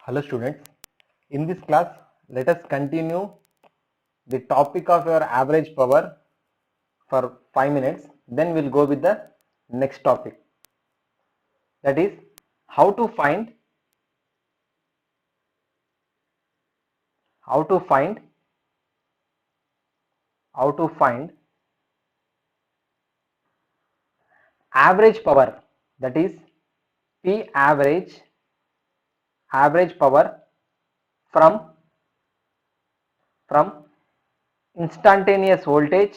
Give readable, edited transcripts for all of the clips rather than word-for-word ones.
Hello students, in this class let us continue the topic of your average power for 5 minutes, then we'll go with the next topic, that is how to find average power, that is P average power from instantaneous voltage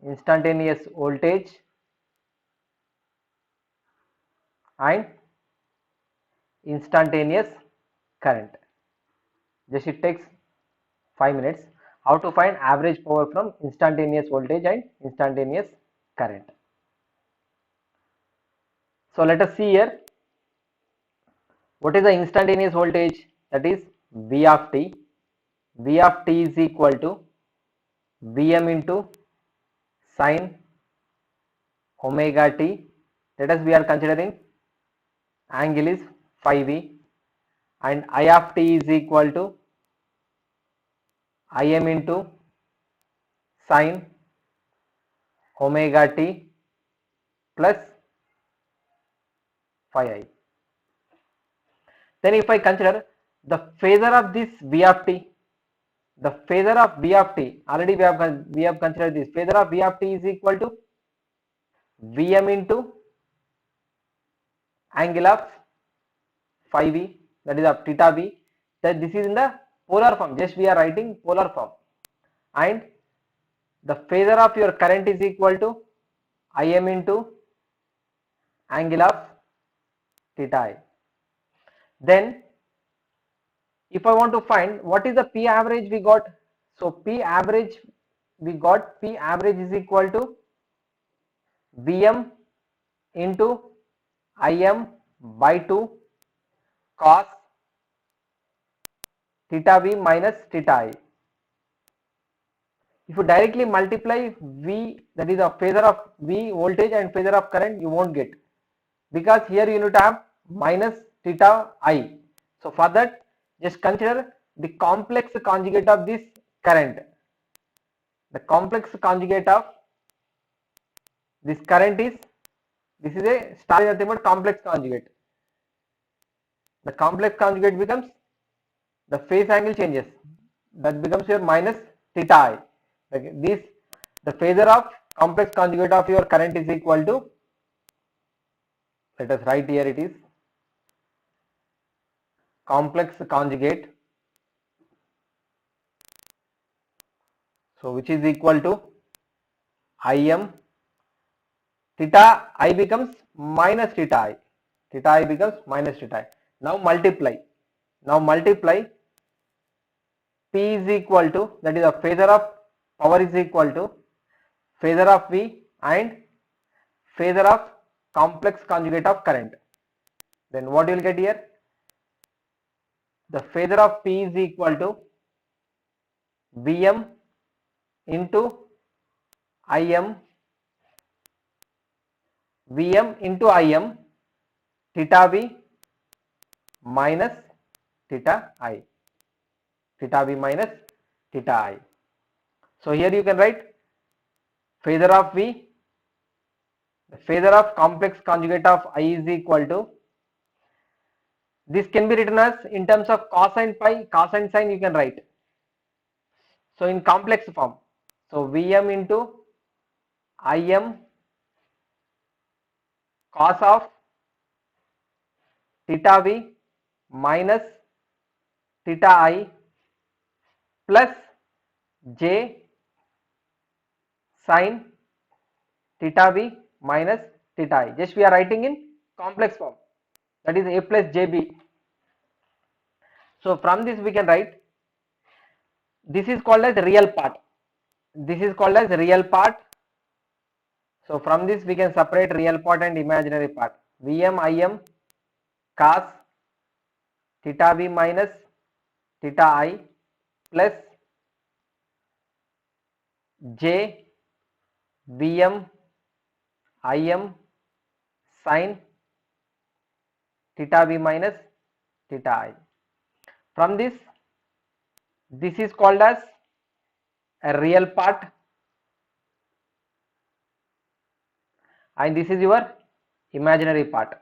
instantaneous voltage and instantaneous current. Just it takes 5 minutes. How to find average power from instantaneous voltage and instantaneous current. So let us see here, what is the instantaneous voltage? That is V of t. V of t is equal to Vm into sine omega t. Let us, we are considering angle is phi v, and I of t is equal to Im into sine omega t plus phi I. Then if I consider the phasor of this V of t, the phasor of V of t, already we have considered this. Phasor of V of t is equal to Vm into angle of phi v, that is of theta v. That this is in the polar form, just we are writing polar form. And the phasor of your current is equal to Im into angle of theta I. Then if I want to find what is the P average we got, so P average is equal to Vm into Im by 2 cos theta v minus theta I. If you directly multiply V, that is a phasor of V voltage and phasor of current, you won't get, because here you need to have minus theta I. So for that, just consider the complex conjugate of this current. The complex conjugate of this current is, this is a star is nothing but complex conjugate. The complex conjugate becomes, the phase angle changes, that becomes your minus theta I. Like this, the phasor of complex conjugate of your current is equal to, let us write here, it is complex conjugate, so which is equal to Im, theta I becomes minus theta I, theta I becomes minus theta I. Now multiply P is equal to, that is a phasor of power is equal to phasor of V and phasor of complex conjugate of current. Then what you will get here, the phasor of P is equal to Vm into Im, Vm into Im theta V minus theta I, theta V minus theta I. So here you can write phasor of V, the phasor of complex conjugate of I is equal to, this can be written as in terms of cos and phi, cos and sine you can write. So in complex form, so Vm into Im cos of theta V minus theta I plus j sin theta V minus theta I. Just we are writing in complex form, that is a plus jb. So from this we can write, this is called as real part, this is called as real part. So from this we can separate real part and imaginary part. Vm Im cos theta V minus theta I plus j Vm Im sin theta v minus theta I. From this is called as a real part and this is your imaginary part.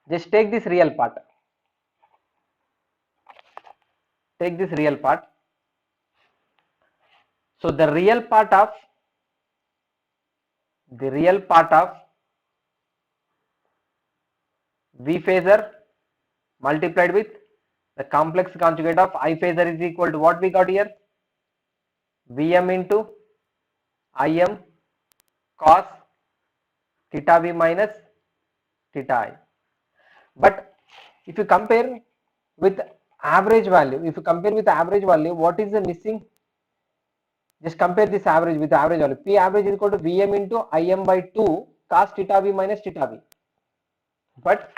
Just take this real part. Take this real part. So the real part of V phasor multiplied with the complex conjugate of I phasor is equal to what we got here? Vm into Im cos theta v minus theta I. But if you compare with average value, what is the missing? Just compare this average with average value. P average is equal to Vm into Im by 2 cos theta v minus theta v. But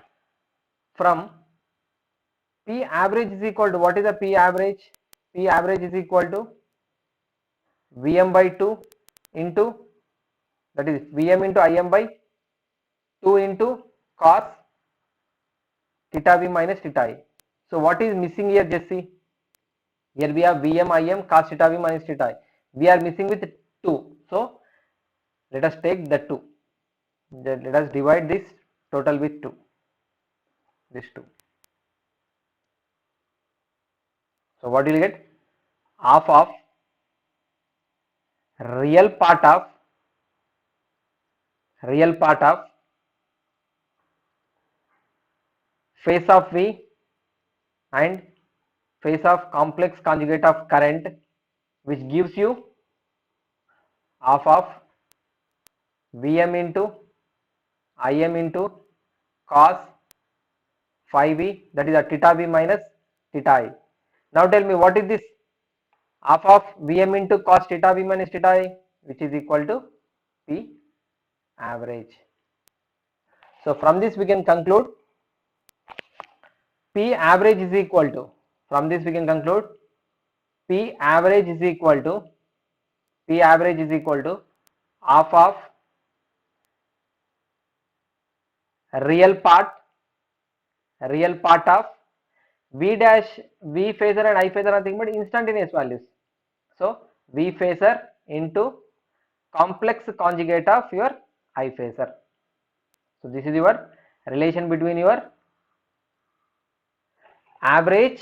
from P average is equal to, what is the P average? P average is equal to Vm by 2 into, that is Vm into Im by 2 into cos theta v minus theta I. So what is missing here? Just see. Here we have Vm Im cos theta v minus theta I. We are missing with 2. So let us take the 2. Let us divide this total with 2. This 2. So what will you get? Half of real part of phase of V and phase of complex conjugate of current, which gives you half of Vm into Im into cos phi V, that is a theta V minus theta I. Now tell me, what is this? Half of Vm into cos theta V minus theta I, which is equal to P average. So from this we can conclude P average is equal to, P average is equal to half of real part of V dash, V phasor and I phasor are nothing but instantaneous values. So V phasor into complex conjugate of your I phasor. So this is your relation between your average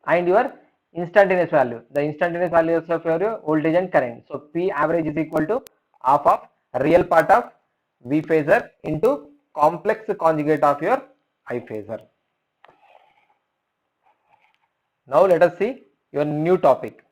and your instantaneous value. The instantaneous values of your voltage and current. So P average is equal to half of real part of V phasor into complex conjugate of your I phasor. Now let us see your new topic.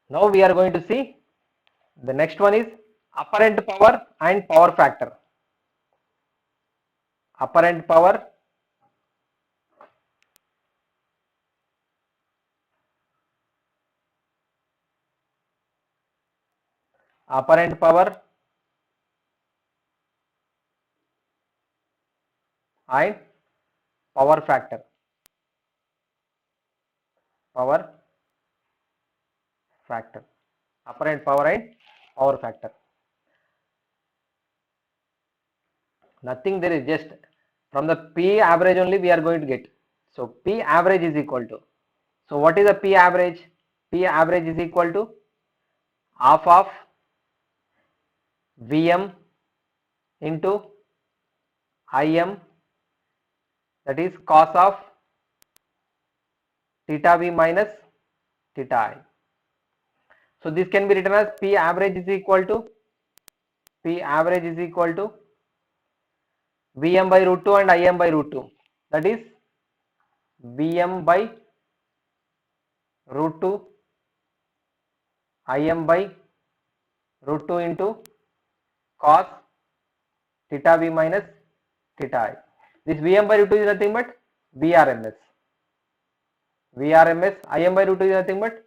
Now we are going to see the next one is apparent power and power factor. Apparent power and power factor. Apparent power and power factor. Nothing, there is just from the P average only we are going to get. So P average is equal to, so what is the P average? P average is equal to half of Vm into Im, that is cos of theta V minus theta I. So this can be written as P average is equal to Vm by root 2 and Im by root 2, that is Vm by root 2 Im by root 2 into cos theta V minus theta I. This Vm by root 2 is nothing but Vrms. Im by root 2 is nothing but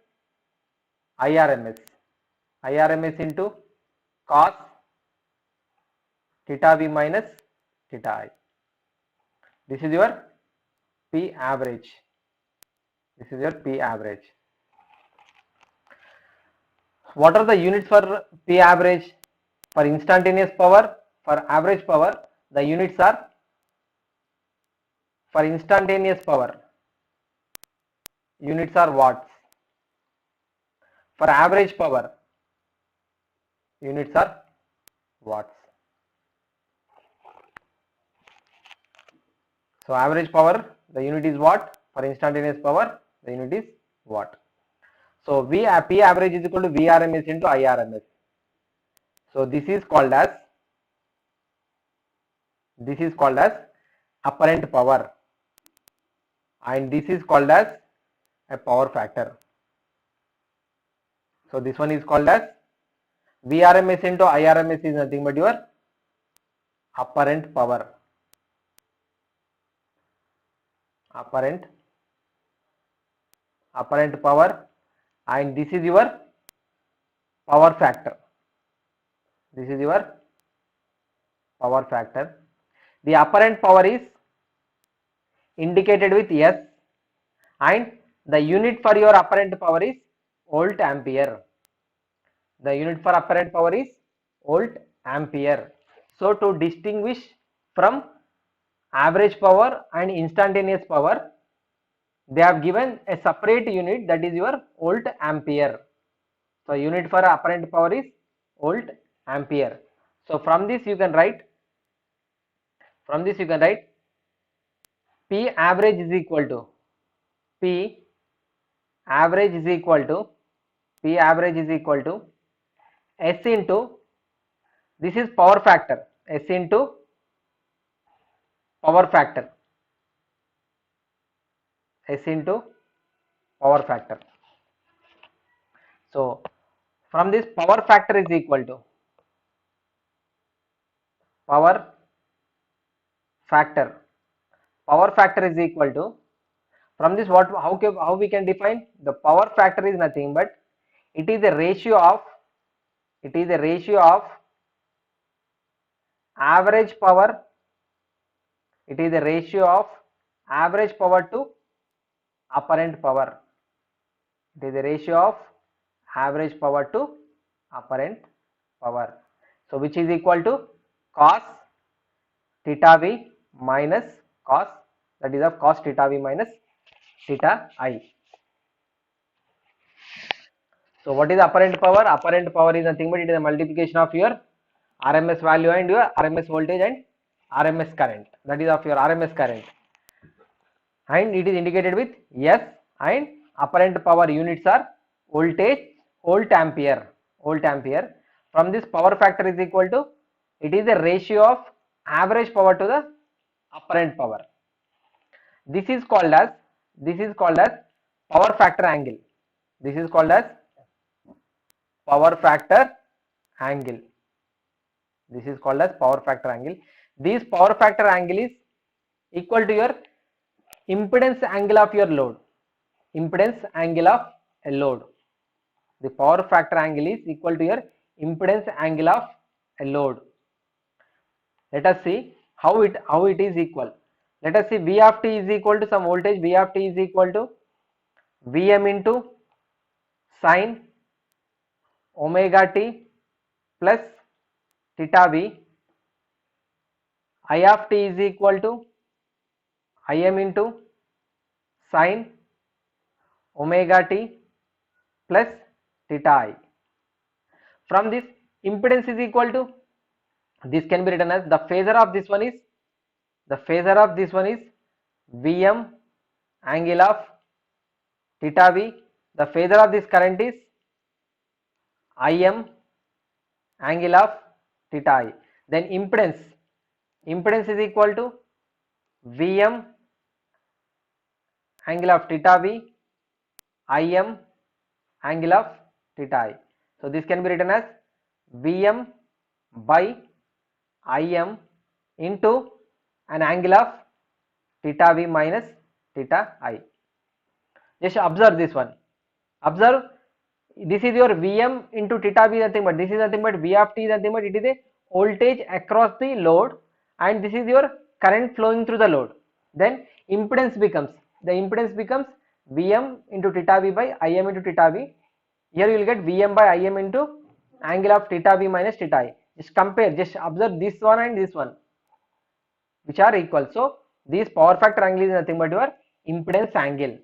IRMS, IRMS into cos theta V minus theta I. This is your P average. This is your P average. What are the units for P average? For instantaneous power, for average power, the units are, for instantaneous power, units are watts. For average power, units are watts. So average power, the unit is watt. For instantaneous power, the unit is watt. So P average is equal to VRMS into IRMS. So this is called as apparent power, and this is called as a power factor. So this one is called as VRMS into IRMS is nothing but your apparent power. Apparent power, and this is your power factor. This is your power factor. The apparent power is indicated with S, and the unit for your apparent power is volt ampere. The unit for apparent power is volt ampere. So to distinguish from average power and instantaneous power, they have given a separate unit, that is your volt ampere. So unit for apparent power is volt ampere. So from this you can write P average is equal to S into, this is power factor, S into power factor, S into power factor. So from this, power factor is equal to power factor is equal to, from this what, how we can define the power factor is nothing but it is a ratio of average power, to apparent power. It is a ratio of average power to apparent power. So which is equal to cos theta V minus cos, that is of cos theta V minus theta I. So what is apparent power? Apparent power is nothing but it is a multiplication of your RMS value and your RMS voltage and RMS current, that is of your RMS current, and it is indicated with S, and apparent power units are voltage, volt ampere. From this, power factor is equal to, it is a ratio of average power to the apparent power. This is called as power factor angle. This is called as power factor angle. This is called as power factor angle. This power factor angle is equal to your impedance angle of your load. Impedance angle of a load. The power factor angle is equal to your impedance angle of a load. Let us see how it is equal. Let us see, V of t is equal to some voltage. V of t is equal to Vm into sine omega t plus theta V. I of t is equal to Im into sine omega t plus theta I. From this, impedance is equal to, this can be written as, the phasor of this one is Vm angle of theta V. The phasor of this current is Im angle of theta I. Then impedance is equal to Vm angle of theta V, Im angle of theta I. So this can be written as Vm by Im into an angle of theta V minus theta I. Just observe this one. Observe, this is your Vm into theta B, nothing but this is nothing but V of t is nothing but it is a voltage across the load, and this is your current flowing through the load. Then impedance becomes Vm into theta B by Im into theta B. Here you will get Vm by Im into angle of theta B minus theta I. Just compare, just observe this one and this one, which are equal. So this power factor angle is nothing but your impedance angle.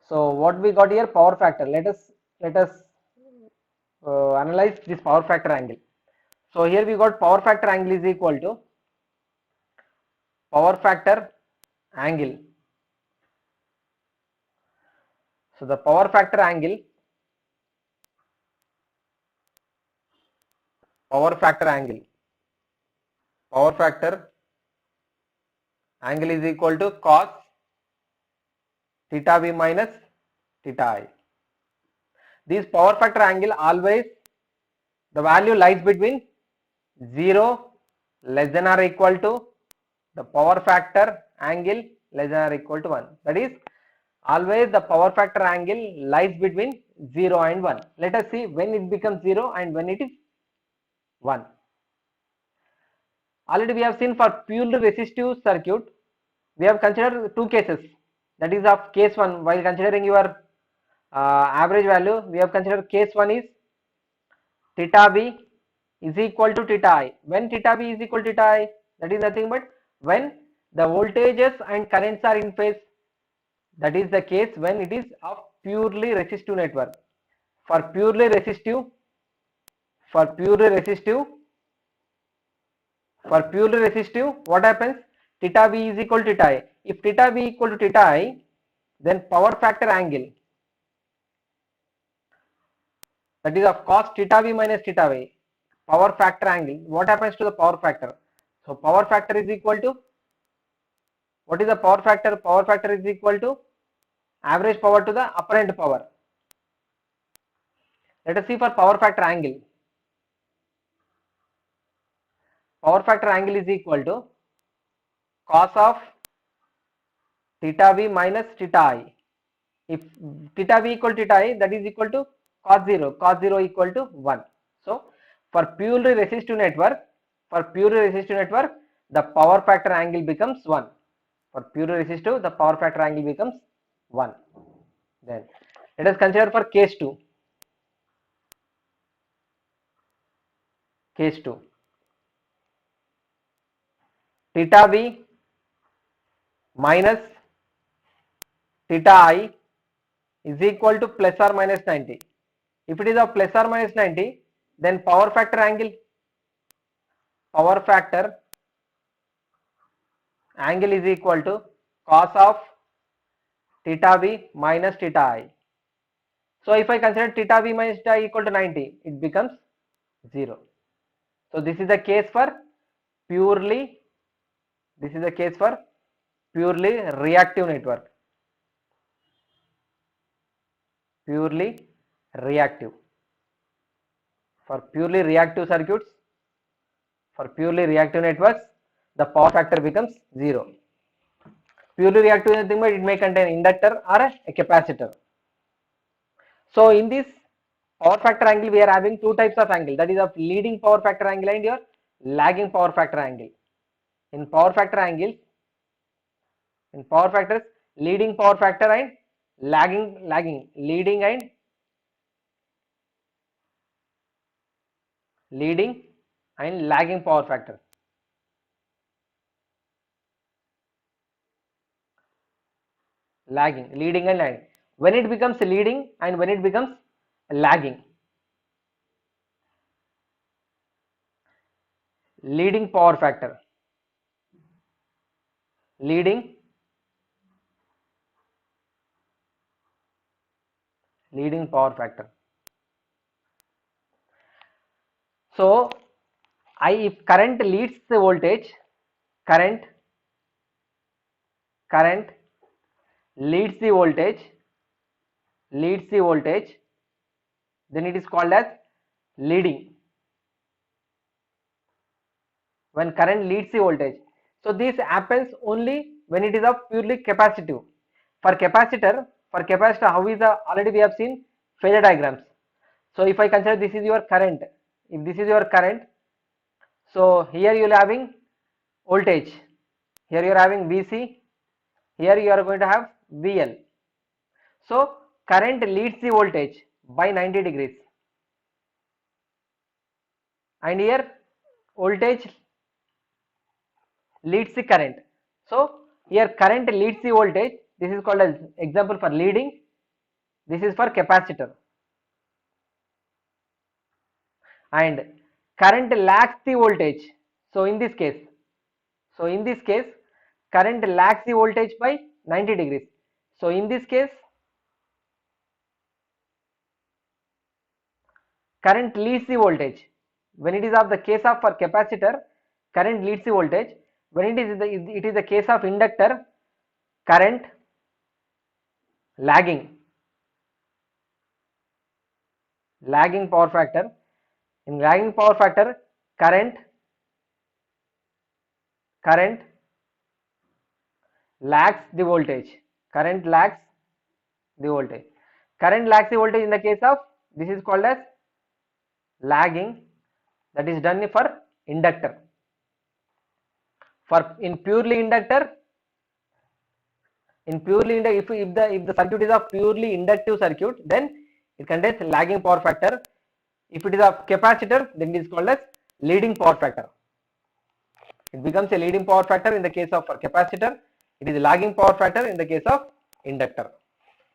So what we got here, power factor. Let us analyze this power factor angle. So here we got power factor angle is equal to power factor angle. So the power factor angle is equal to cos theta B minus theta I. This power factor angle always the value lies between 0 less than or equal to the power factor angle less than or equal to 1. That is, always the power factor angle lies between 0 and 1. Let us see when it becomes 0 and when it is 1. Already we have seen for purely resistive circuit, we have considered two cases. That is of case 1, while considering your average value, we have considered case 1 is theta B is equal to theta I. When theta B is equal to theta I, that is nothing but when the voltages and currents are in phase. That is the case when it is of purely resistive network. For purely resistive, what happens? Theta B is equal to theta I. If theta B equal to theta I, then power factor angle, that is of cos theta B minus theta I, power factor angle. What happens to the power factor? So power factor is equal to, what is the power factor? Power factor is equal to average power to the apparent power. Let us see for power factor angle. Power factor angle is equal to cos of theta B minus theta I. If theta B equal to theta I, that is equal to cos 0. Cos 0 equal to 1. So for purely resistive network, the power factor angle becomes 1. For purely resistive, the power factor angle becomes 1. Then let us consider for case 2. Theta B minus theta I is equal to plus or minus 90. If it is of plus or minus 90, then power factor angle is equal to cos of theta B minus theta I. So if I consider theta B minus theta I equal to 90, it becomes 0. So this is the case for purely reactive network. For purely reactive circuits, for purely reactive networks, the power factor becomes 0. Purely reactive is nothing but it may contain inductor or a capacitor. So in this power factor angle, we are having two types of angle, that is of leading power factor angle and your lagging power factor angle. In power factors, leading power factor and lagging, leading and lagging power factor. Leading and lagging. When it becomes leading and when it becomes lagging. Leading power factor. Leading power factor. So if current leads the voltage, current leads the voltage, then it is called as leading. When current leads the voltage. So this happens only when it is of purely capacitive. For capacitor, how is the, already we have seen phasor diagrams. So if I consider this is your current, if this is your current, so here you are having voltage, here you are having VC, here you are going to have VL. So current leads the voltage by 90 degrees, and here voltage leads the current. So here current leads the voltage. This is called as example for leading. This is for capacitor. And current lags the voltage. So in this case, current lags the voltage by 90 degrees. So in this case, current leads the voltage. When it is of the case of for capacitor, current leads the voltage. When it is the case of inductor, current lagging power factor. In lagging power factor, current lags the voltage. Current lags the voltage. Current lags the voltage in the case of, this is called as lagging, that is done for inductor. For in purely inductor, if the circuit is a purely inductive circuit, then it contains lagging power factor. If it is a capacitor, then it is called as leading power factor. It becomes a leading power factor in the case of for capacitor. It is a lagging power factor in the case of inductor.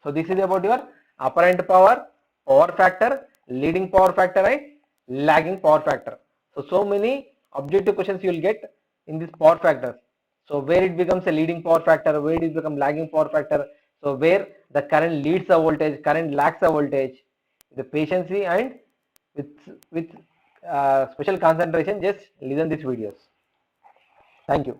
So this is about your apparent power, power factor, leading power factor and lagging power factor. So many objective questions you will get in this power factors. So where it becomes a leading power factor, where it becomes lagging power factor. So where the current leads the voltage, current lags the voltage. The patience and with special concentration, just listen these videos. Thank you.